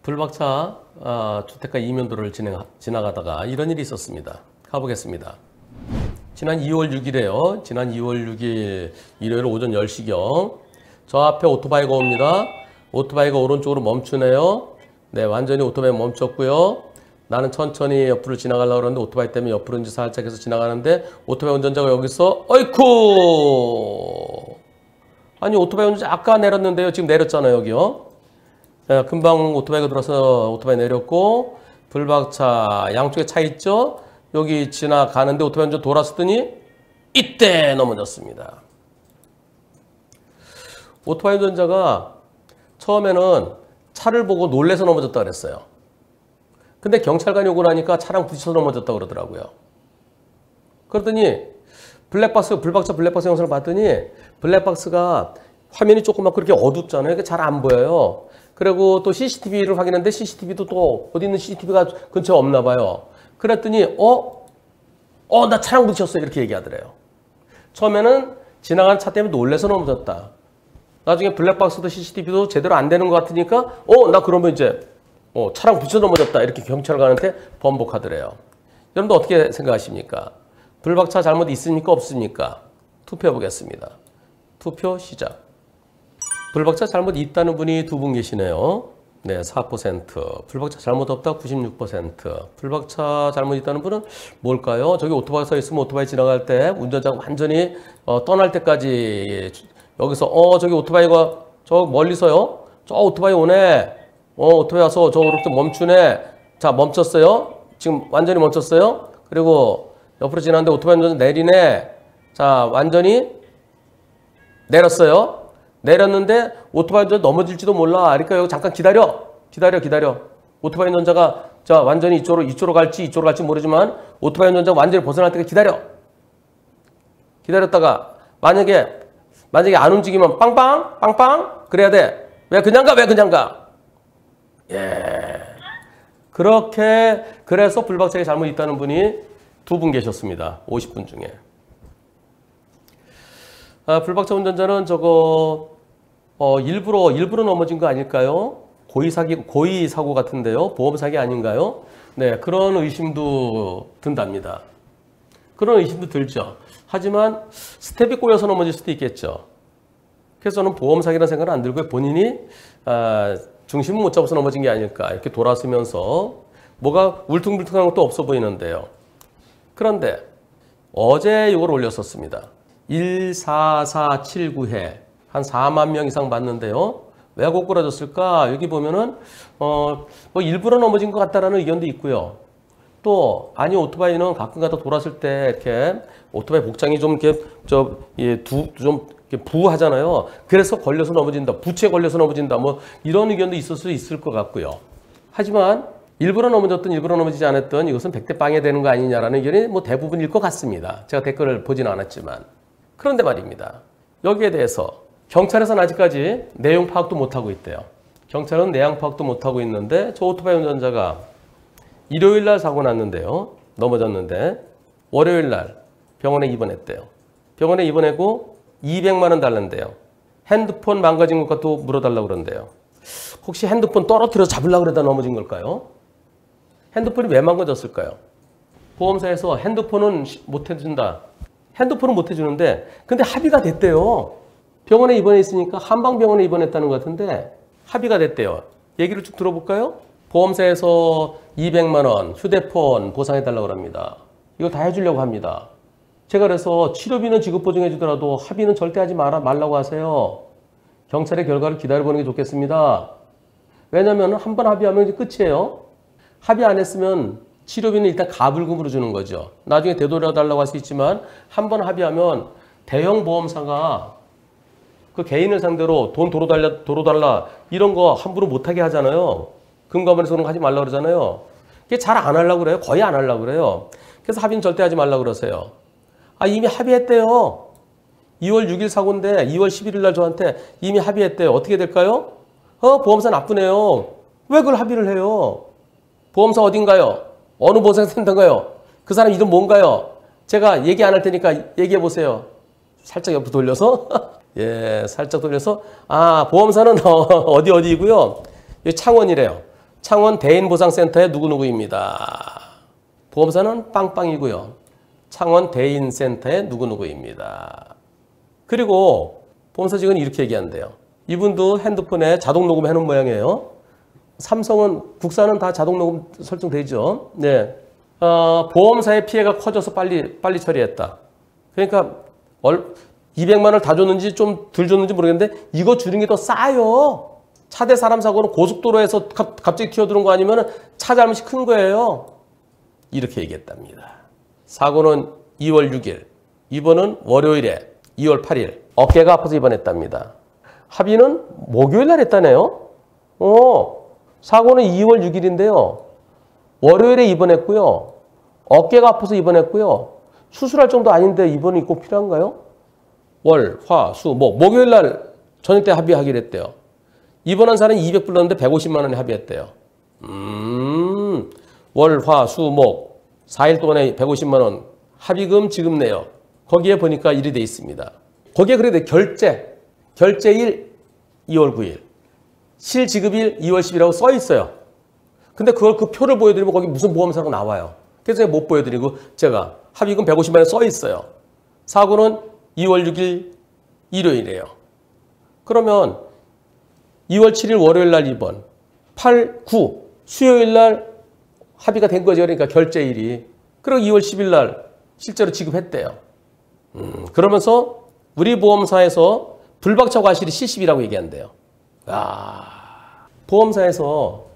불박차 주택가 이면도를 지나가다가 이런 일이 있었습니다. 가보겠습니다. 지난 2월 6일에요. 지난 2월 6일 일요일 오전 10시경 저 앞에 오토바이가 옵니다. 오토바이가 오른쪽으로 멈추네요. 네, 완전히 오토바이 멈췄고요. 나는 천천히 옆으로 지나가려고 그러는데 오토바이 때문에 옆으로 이제 살짝 해서 지나가는데 오토바이 운전자가 여기서 어이쿠! 아니 오토바이 운전자 아까 내렸는데요. 지금 내렸잖아요. 여기요. 네, 금방 오토바이가 들어서 오토바이 내렸고 불박차 양쪽에 차 있죠. 여기 지나가는데 오토바이 운전 돌았더니 이때 넘어졌습니다. 오토바이 운전자가 처음에는 차를 보고 놀래서 넘어졌다 그랬어요. 근데 경찰관이 오고 나니까 차랑 부딪혀서 넘어졌다 그러더라고요. 그러더니 불박차 블랙박스 영상을 봤더니 블랙박스가 화면이 조그맣고 그렇게 어둡잖아요. 잘 안 보여요. 그리고 또 CCTV를 확인했는데 CCTV도 또 어디 있는 CCTV가 근처에 없나 봐요. 그랬더니 나 차랑 부딪혔어 이렇게 얘기하더래요. 처음에는 지나가는 차 때문에 놀래서 넘어졌다. 나중에 블랙박스도 CCTV도 제대로 안 되는 것 같으니까 나 그러면 이제 차랑 부딪혀 넘어졌다 이렇게 경찰관한테 번복하더래요. 여러분도 어떻게 생각하십니까? 불박차 잘못 있습니까 없습니까? 투표해 보겠습니다. 투표 시작. 불박차 잘못 있다는 분이 두 분 계시네요. 네, 4%. 불박차 잘못 없다 96%. 불박차 잘못 있다는 분은 뭘까요? 저기 오토바이 서 있으면 오토바이 지나갈 때 운전자가 완전히 떠날 때까지 여기서 저기 오토바이가 저 멀리서요. 저 오토바이 오네. 오토바이 와서 저 이렇게 멈추네. 자, 멈췄어요. 지금 완전히 멈췄어요. 그리고 옆으로 지나는데 오토바이 운전자 내리네. 자, 완전히 내렸어요. 내렸는데 오토바이 운전자 넘어질지도 몰라. 그러니까 여기 잠깐 기다려. 오토바이 운전자가 자, 완전히 이쪽으로 갈지 모르지만 오토바이 운전자가 완전히 벗어날 때까지 기다려. 기다렸다가 만약에 안 움직이면 빵빵 그래야 돼. 왜 그냥 가? 예. 그래서 불박차에 잘못 있다는 분이 두 분 계셨습니다. 50분 중에. 불박차 운전자는 저거 일부러 넘어진 거 아닐까요? 고의 사고 같은데요. 보험 사기 아닌가요? 네, 그런 의심도 든답니다. 그런 의심도 들죠. 하지만 스텝이 꼬여서 넘어질 수도 있겠죠. 그래서 저는 보험 사기라는 생각은 안 들고 본인이 중심을 못 잡아서 넘어진 게 아닐까. 이렇게 돌아서면서 뭐가 울퉁불퉁한 것도 없어 보이는데요. 그런데 어제 이걸 올렸었습니다. 14479회 한 4만 명 이상 봤는데요. 왜 고꾸라졌을까? 여기 보면은 뭐 일부러 넘어진 것 같다라는 의견도 있고요. 또 아니 오토바이는 가끔가다 돌았을 때 이렇게 오토바이 복장이 좀 이렇게 좀 부하잖아요. 그래서 걸려서 넘어진다. 부채 걸려서 넘어진다. 뭐 이런 의견도 있을 수 있을 것 같고요. 하지만 일부러 넘어졌든 일부러 넘어지지 않았든 이것은 100대 빵에 되는 거 아니냐라는 의견이 뭐 대부분일 것 같습니다. 제가 댓글을 보지는 않았지만. 그런데 말입니다. 여기에 대해서 경찰에서는 아직까지 내용 파악도 못하고 있대요. 경찰은 내용 파악도 못하고 있는데 저 오토바이 운전자가 일요일 날 사고 났는데요. 넘어졌는데 월요일 날 병원에 입원했대요. 병원에 입원하고 200만 원 달란대요. 핸드폰 망가진 것도 물어달라고 그런대요. 혹시 핸드폰 떨어뜨려서 잡으려고 그러다 넘어진 걸까요? 핸드폰이 왜 망가졌을까요? 보험사에서 핸드폰은 못 해준다. 핸드폰은 못 해주는데 근데 합의가 됐대요. 병원에 입원해 있으니까 한방병원에 입원했다는 것 같은데 합의가 됐대요. 얘기를 쭉 들어볼까요? 보험사에서 200만 원 휴대폰 보상해달라고 합니다. 이거 다 해주려고 합니다. 제가 그래서 치료비는 지급 보증해 주더라도 합의는 절대 하지 말라고 하세요. 경찰의 결과를 기다려보는 게 좋겠습니다. 왜냐하면 한 번 합의하면 이제 끝이에요. 합의 안 했으면 치료비는 일단 가불금으로 주는 거죠. 나중에 되돌려달라고 할 수 있지만 한 번 합의하면 대형 보험사가 그 개인을 상대로 돈 도로 달라 이런 거 함부로 못하게 하잖아요. 금감원에서 그런 거 하지 말라고 그러잖아요. 그게 잘 안 하려고 그래요. 거의 안 하려고 그래요. 그래서 합의는 절대 하지 말라고 그러세요. 이미 합의했대요. 2월 6일 사고인데 2월 11일 날 저한테 이미 합의했대요. 어떻게 될까요? 보험사 나쁘네요. 왜 그걸 합의를 해요? 보험사 어딘가요? 어느 보상센터인가요? 그 사람 이름 뭔가요? 제가 얘기 안 할 테니까 얘기해 보세요. 살짝 옆으로 돌려서 예, 살짝 돌려서 보험사는 어디이고요. 창원이래요. 창원 대인보상센터의 누구누구입니다. 보험사는 빵빵이고요. 창원 대인센터의 누구누구입니다. 그리고 보험사 직원이 이렇게 얘기한대요. 이분도 핸드폰에 자동 녹음 해놓은 모양이에요. 삼성은, 국산은 다 자동 녹음 설정되죠. 네. 보험사의 피해가 커져서 빨리 처리했다. 그러니까 200만 원을 다 줬는지 좀 덜 줬는지 모르겠는데 이거 주는 게 더 싸요. 차 대 사람 사고는 고속도로에서 갑자기 튀어드는 거 아니면 차 잘못이 큰 거예요. 이렇게 얘기했답니다. 사고는 2월 6일, 입원은 월요일에 2월 8일 어깨가 아파서 입원했답니다. 합의는 목요일 날 했다네요. 사고는 2월 6일인데요. 월요일에 입원했고요. 어깨가 아파서 입원했고요. 수술할 정도 아닌데 입원이 꼭 필요한가요? 월, 화, 수, 목. 목요일 날 저녁 때 합의하기로 했대요. 입원한 사람이 200 불렀는데 150만 원에 합의했대요. 월, 화, 수, 목 4일 동안에 150만 원 합의금 지급 내역. 거기에 보니까 일이 돼 있습니다. 거기에 그래 돼 결제일 2월 9일, 실지급일 2월 10일이라고 써 있어요. 근데 그 표를 보여드리면 거기 무슨 보험사가 나와요. 그래서 제가 못 보여드리고 제가 합의금 150만 원 써 있어요. 사고는 2월 6일 일요일이에요. 그러면 2월 7일 월요일 날 입원, 8, 9 수요일 날 합의가 된 거죠. 그러니까 결제일이. 그리고 2월 10일 날 실제로 지급했대요. 그러면서 우리 보험사에서 불박차 과실이 70이라고 얘기한대요. 보험사에서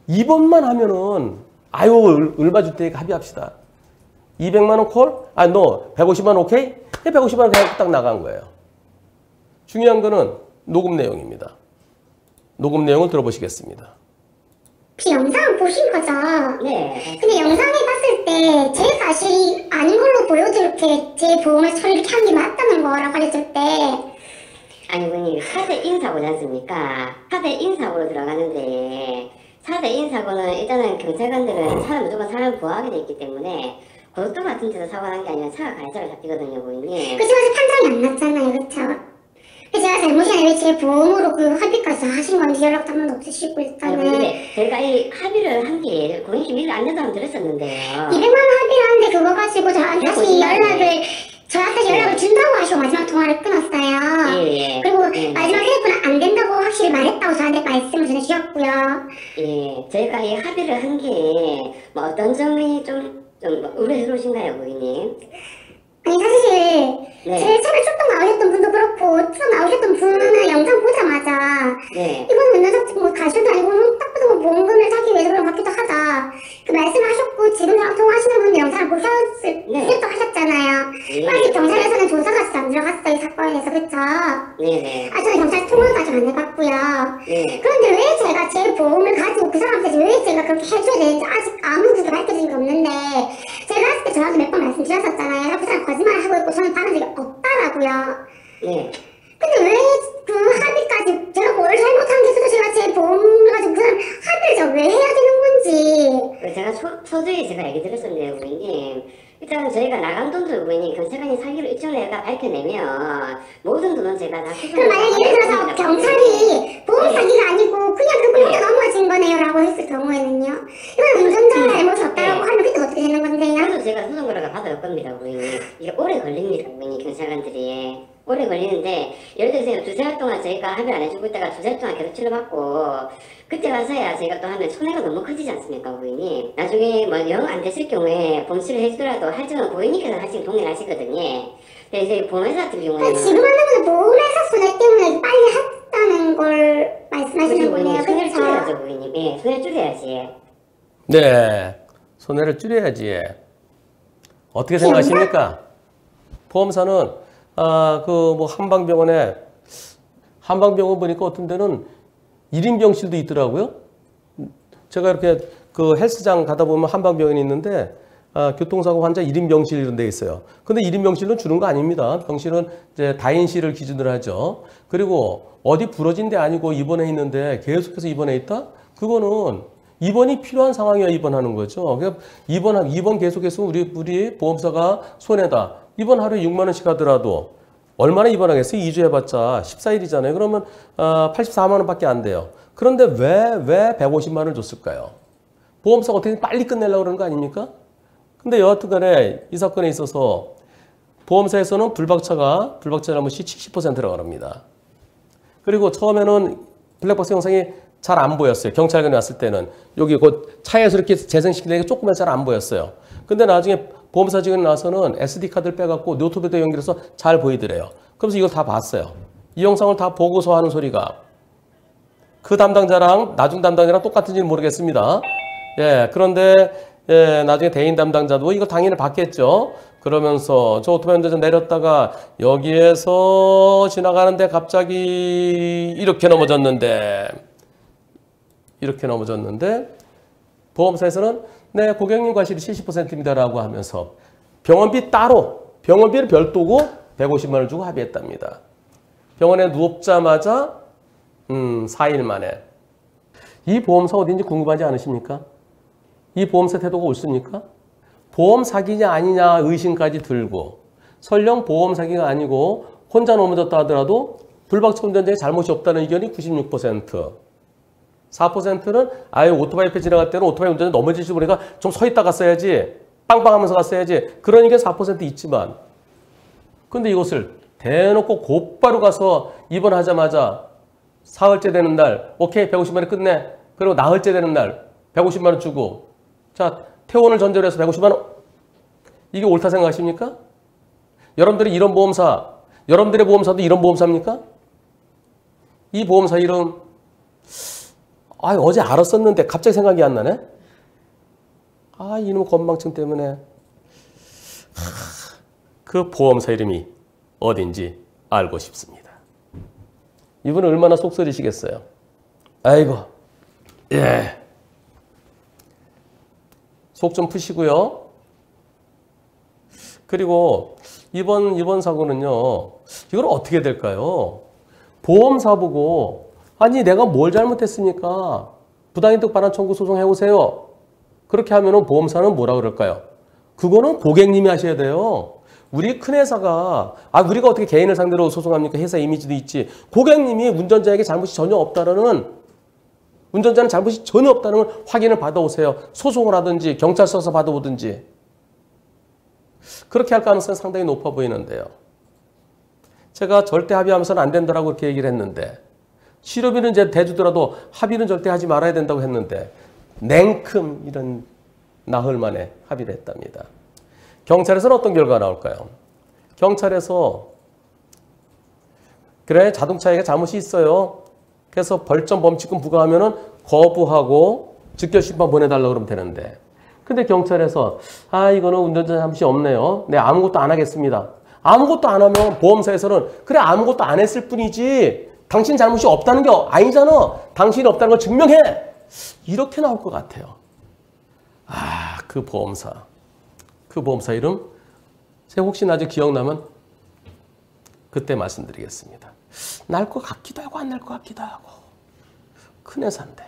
입원만 하면은 아유 얼마 줄 테니까 합의합시다. 200만 원 콜? 너 150만 원 오케이? 150만 원 그냥 딱 나간 거예요. 중요한 거는 녹음 내용입니다. 녹음 내용을 들어보시겠습니다. 혹시 영상 보신 거죠? 네. 근데 영상에 봤을 때 제 사실이 아닌 걸로 보여도 이렇게 제 보험을 처리 이렇게 한 게 맞다는 거라고 알려줄 때 아니 어머니 4대 인사고지 않습니까? 4대 인사고로 들어가는데 4대 인사고는 일단은 경찰관들은 차를 무조건 사람 보호하게 돼 있기 때문에 고속도로 같은 데서 사고 난 게 아니라 차가 가해자로 잡히거든요, 고객님. 그치만 판정이 안 났잖아요, 그쵸? 제가 잘못이 아니라 왜 제 보험으로 그 합의까지 하신 건지 연락도 한 번도 없으시고 일단은 근데 저희가 이 합의를 한 게 고객님 미리 안내도 한번 드렸었는데요. 200만 원 합의를 하는데 그거 가지고 저한테 다시 연락을 준다고 하시고 마지막 통화를 끊었어요. 예. 그리고 마지막 휴대폰은 안 된다고 확실히 말했다고 저한테 말씀을 전해주셨고요. 예. 저희가 이 합의를 한 게 뭐 어떤 점이 좀 우려스러우신가요, 고객님? 아니 사실 네. 제 차를 출동 나오셨던 분도 그렇고 출동 나오셨던 분은 영상 보자마자 네. 이거는 녀석 뭐 가실도 아니고 딱 봐도 뭐 보험금을 사기 위해서 그런 것 같기도 하다 그 말씀하셨고 지금 저랑 통화하시는 분도 영상을 보셨을 또 하셨잖아요. 아직 경찰에서는 조사가 아직 안 들어갔어요 이 사건에서. 그쵸? 네네. 저는 경찰 통화도 아직 안 해봤고요. 네. 그런데 왜 제가 제 보험을 가지고 그 사람한테 왜 제가 그렇게 해줘야 되는지 아직 아무도 밝혀진 게 없는데 제가 했을 때 저한테 몇 번 말씀드렸었잖아요. 그 사람 거짓말을 하고 있고 저는 받은 적이 없다라고요. 네. 근데 왜 그 합의까지 제가 뭘 잘못한 게 있어도 제가 제 보험을 가지고 그 사람 합의를 제가 왜 해야 되는 건지. 제가 초두에 제가 얘기 드렸었는데요, 고객님. 일단 저희가 나간 돈도 고객님 경찰관이 사기로 일정내가 밝혀내면 모든 돈은 제가 다 그럼 만약에 예를 들어서 경찰이 보험 사기가 아니고 그냥 그분 혼자 넘어진 거네요 라고 했을 경우에는요. 이건 운전자가 잘못이 없다고 하면 그때 어떻게 되는 건데요? 그래도 제가 소송거래가 받아올 겁니다, 고객님. 이게 오래 걸립니다, 고객님, 경찰관들이. 오래 걸리는데 예를 들어서 2달 동안 저희가 합의 안 해주고 있다가 2달 동안 계속 치료받고 그때 가서야 저희가 또 하면 손해가 너무 커지지 않습니까, 고객님? 나중에 뭐 영 안 되실 경우에 범실을 해주더라도 할증은 고객님께서 할증 동의를 하시거든요. 근데 이제 보험회사 같은 경우에는 지금 하는 거는 보험회사 손해 때문에 빨리 했다는 걸 말씀하시는 거네요. 손해를 그렇죠? 줄여야죠, 고객님. 예, 손해를 줄여야지. 네, 손해를 줄여야지. 어떻게 생각하십니까? 보험사는 뭐 한방병원 보니까 어떤 데는 1인 병실도 있더라고요. 제가 이렇게 그 헬스장 가다 보면 한방병원이 있는데 교통사고 환자 1인 병실 이런 데 있어요. 근데 1인 병실은 주는 거 아닙니다. 병실은 이제 다인실을 기준으로 하죠. 그리고 어디 부러진 데 아니고 입원해 있는데 계속해서 입원해 있다? 그거는 입원이 필요한 상황이야 입원하는 거죠. 그러니까 입원 계속해서 우리 보험사가 손해다. 입원 하루에 6만 원씩 하더라도 얼마나 입원하겠어요? 2주 해봤자 14일이잖아요. 그러면 84만 원밖에 안 돼요. 그런데 왜 150만 원을 줬을까요? 보험사가 어떻게 빨리 끝내려고 그러는 거 아닙니까? 근데 여하튼 간에 이 사건에 있어서 보험사에서는 불박차 잘못이 70%라고 합니다. 그리고 처음에는 블랙박스 영상이 잘 안 보였어요. 경찰관이 왔을 때는. 여기 그 차에서 이렇게 재생시키는 게 조금만 잘 안 보였어요. 근데 나중에 보험사 직원이 나와서는 SD카드를 빼갖고 노트북에 연결해서 잘 보이더래요. 그래서 이걸 다 봤어요. 이 영상을 다 보고서 하는 소리가 그 담당자랑 나중 담당자랑 똑같은지는 모르겠습니다. 예, 그런데 예, 나중에 대인 담당자도 이거 당연히 봤겠죠. 그러면서 저 오토바이 운전자 내렸다가 여기에서 지나가는데 갑자기 이렇게 넘어졌는데 보험사에서는 네, 고객님 과실이 70%입니다라고 하면서 병원비를 별도고 150만 원을 주고 합의했답니다. 병원에 누웠자마자 4일 만에. 이 보험사 어딘지 궁금하지 않으십니까? 이 보험사 태도가 옳습니까? 보험 사기냐 아니냐 의심까지 들고 설령 보험 사기가 아니고 혼자 넘어졌다 하더라도 불박차 운전자의 잘못이 없다는 의견이 96%. 4%는 아예 오토바이 옆에 지나갈 때는 오토바이 운전자 넘어지지 보니까 좀 서 있다 갔어야지. 빵빵하면서 갔어야지. 그런 의견 4% 있지만 근데 이것을 대놓고 곧바로 가서 입원하자마자 사흘째 되는 날 오케이 150만 원 끝내. 그리고 나흘째 되는 날 150만 원 주고 자 퇴원을 전제로 해서 150만 원. 이게 옳다 생각하십니까? 여러분들이 이런 보험사, 여러분들의 보험사도 이런 보험사입니까? 이 보험사 이름 어제 알았었는데 갑자기 생각이 안 나네? 이놈 건망증 때문에 그 보험사 이름이 어딘지 알고 싶습니다. 이분은 얼마나 속쓰리시겠어요? 아이고, 예. 속 좀 푸시고요. 그리고 이번 사고는요. 이걸 어떻게 될까요? 보험사 보고 아니 내가 뭘 잘못했습니까? 부당이득 반환 청구 소송해오세요. 그렇게 하면은 보험사는 뭐라 그럴까요? 그거는 고객님이 하셔야 돼요. 우리 큰 회사가 우리가 어떻게 개인을 상대로 소송합니까? 회사 이미지도 있지. 고객님이 운전자에게 잘못이 전혀 없다는 운전자는 잘못이 전혀 없다는 확인을 받아오세요. 소송을 하든지 경찰서에서 받아오든지. 그렇게 할 가능성이 상당히 높아 보이는데요. 제가 절대 합의하면서는 안 된다라고 그렇게 얘기를 했는데 치료비는 이제 대주더라도 합의는 절대 하지 말아야 된다고 했는데 냉큼 이런 나흘 만에 합의를 했답니다. 경찰에서는 어떤 결과가 나올까요? 경찰에서 그래 자동차에게 잘못이 있어요. 그래서 벌점 범칙금 부과하면은 거부하고 즉결심판 보내달라고 그러면 되는데 근데 경찰에서 이거는 운전자 잘못이 없네요. 네 아무것도 안 하겠습니다. 아무것도 안 하면 보험사에서는 그래 아무것도 안 했을 뿐이지 당신 잘못이 없다는 게 아니잖아. 당신이 없다는 걸 증명해. 이렇게 나올 것 같아요. 그 보험사 이름 제가 혹시 나중에 기억나면 그때 말씀드리겠습니다. 날 것 같기도 하고 안 날 것 같기도 하고 큰 회사인데.